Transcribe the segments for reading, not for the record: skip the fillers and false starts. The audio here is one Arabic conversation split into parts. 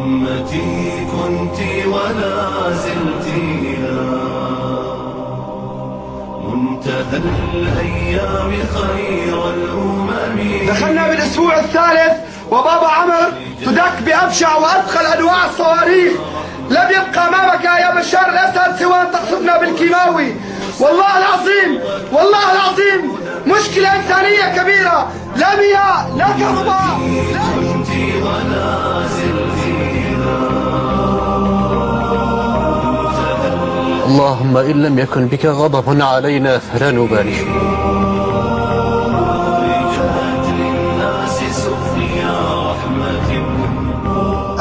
أمتي كنت ولا زلت إلى منتهى الأيام خير الأمم. دخلنا بالأسبوع الثالث وبابا عمر تدك بأبشع وأثقل أنواع الصواريخ. لم يبقى أمامك يا بشار الأسد سوى أن تقصفنا بالكيماوي. والله العظيم والله العظيم مشكلة إنسانية كبيرة، لا مياه لا كهرباء. اللهم إن لم يكن بك غضب علينا فلا نبالي.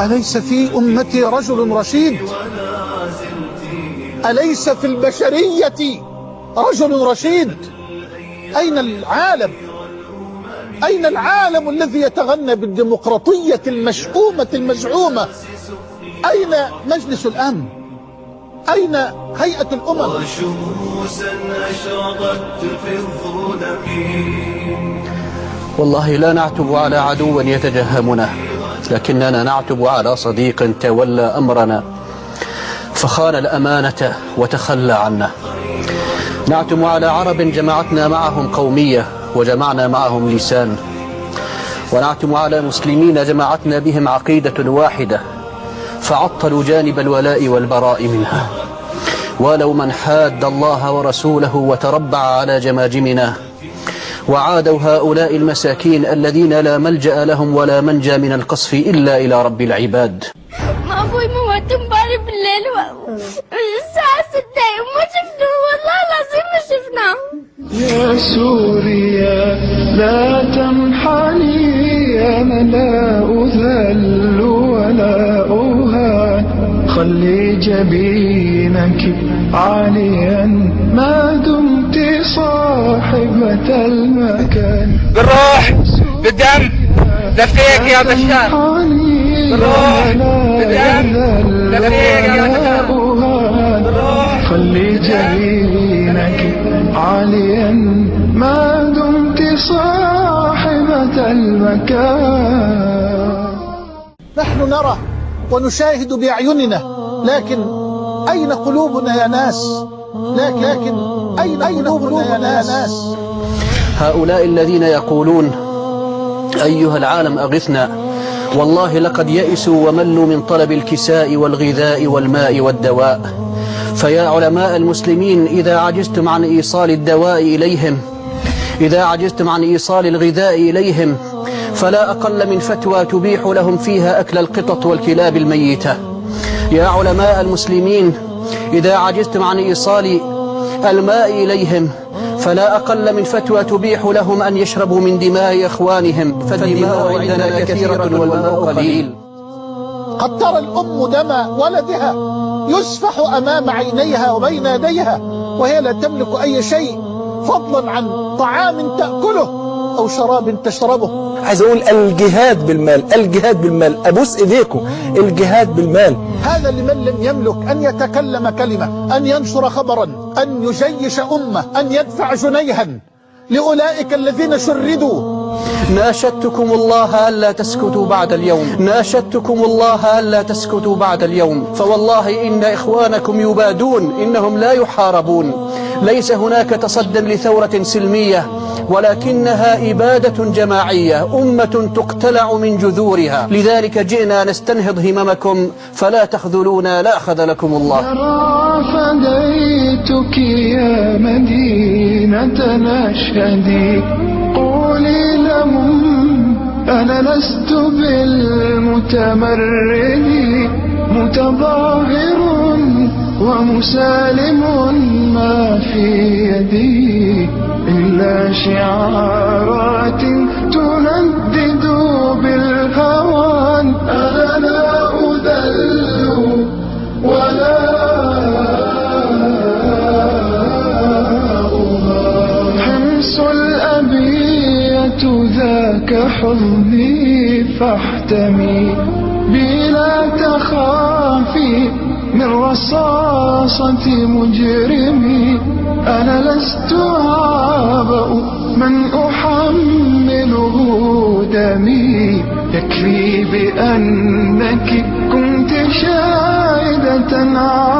أليس في أمتي رجل رشيد؟ أليس في البشرية رجل رشيد؟ أين العالم؟ أين العالم الذي يتغنى بالديمقراطية المشؤومة المزعومة؟ أين مجلس الأمن؟ أين هيئة الأمم؟ والله لا نعتب على عدو يتجهمنا، لكننا نعتب على صديق تولى أمرنا فخان الأمانة وتخلى عنا. نعتب على عرب جمعتنا معهم قومية وجمعنا معهم لسان، ونعتب على مسلمين جمعتنا بهم عقيدة واحدة فعطلوا جانب الولاء والبراء منها. ولو من حاد الله ورسوله وتربع على جماجمنا. وعادوا هؤلاء المساكين الذين لا ملجأ لهم ولا منجى من القصف إلا إلى رب العباد. ما أبوي موت امبارح بالليل الساعة 6 وما شفناه، والله العظيم ما شفناه. يا سوريا لا تمحني، أنا لا أذل ولا أهان. خلي جبينك عاليا ما دمت صاحبة المكان. بالروح بالدم لفيك يا بشار، بالروح بالدم لفيك يا بشار. خلي جبينك عاليا ما دمت صاحبة المكان. نحن نرى ونشاهد بأعيننا، لكن أين قلوبنا يا ناس؟ لكن أين قلوبنا يا ناس؟ هؤلاء الذين يقولون أيها العالم أغثنا، والله لقد يئسوا وملوا من طلب الكساء والغذاء والماء والدواء. فيا علماء المسلمين، إذا عجزتم عن إيصال الدواء إليهم، إذا عجزتم عن إيصال الغذاء إليهم، فلا أقل من فتوى تبيح لهم فيها أكل القطط والكلاب الميتة. يا علماء المسلمين، إذا عجزتم عن إيصال الماء إليهم، فلا أقل من فتوى تبيح لهم أن يشربوا من دماء إخوانهم، فالدماء عندنا كثيرة والماء قليل. قد ترى الأم دم ولدها يسفح أمام عينيها وبين يديها وهي لا تملك أي شيء فضلا عن طعام تأكله أو شراب تشربه. عايز أقول الجهاد بالمال، الجهاد بالمال، أبوس إيديكم، الجهاد بالمال. هذا لمن لم يملك أن يتكلم كلمة، أن ينشر خبرا، أن يجيش أمة، أن يدفع جنيها لأولئك الذين شردوا. ناشدتكم الله ألا تسكتوا بعد اليوم، ناشدتكم الله ألا تسكتوا بعد اليوم، فوالله إن إخوانكم يبادون، إنهم لا يحاربون. ليس هناك تصدى لثورة سلمية، ولكنها إبادة جماعية، أمة تقتلع من جذورها. لذلك جئنا نستنهض هممكم فلا تخذلونا، لا خذلكم الله. فديتك يا مدينة نشهدي، قولي لهم أنا لست بالمتمرد، متظاهر ومسالم ما في يدي إلا شعارات تندد بالهوان. أنا لا أذل ولا حمص الأبية ذاك حضني فاحتمي بلا تخافي من رصاصة مجرمي. أنا لست أعبأ من أحمله دمي، يكفي بأنك كنت تنعى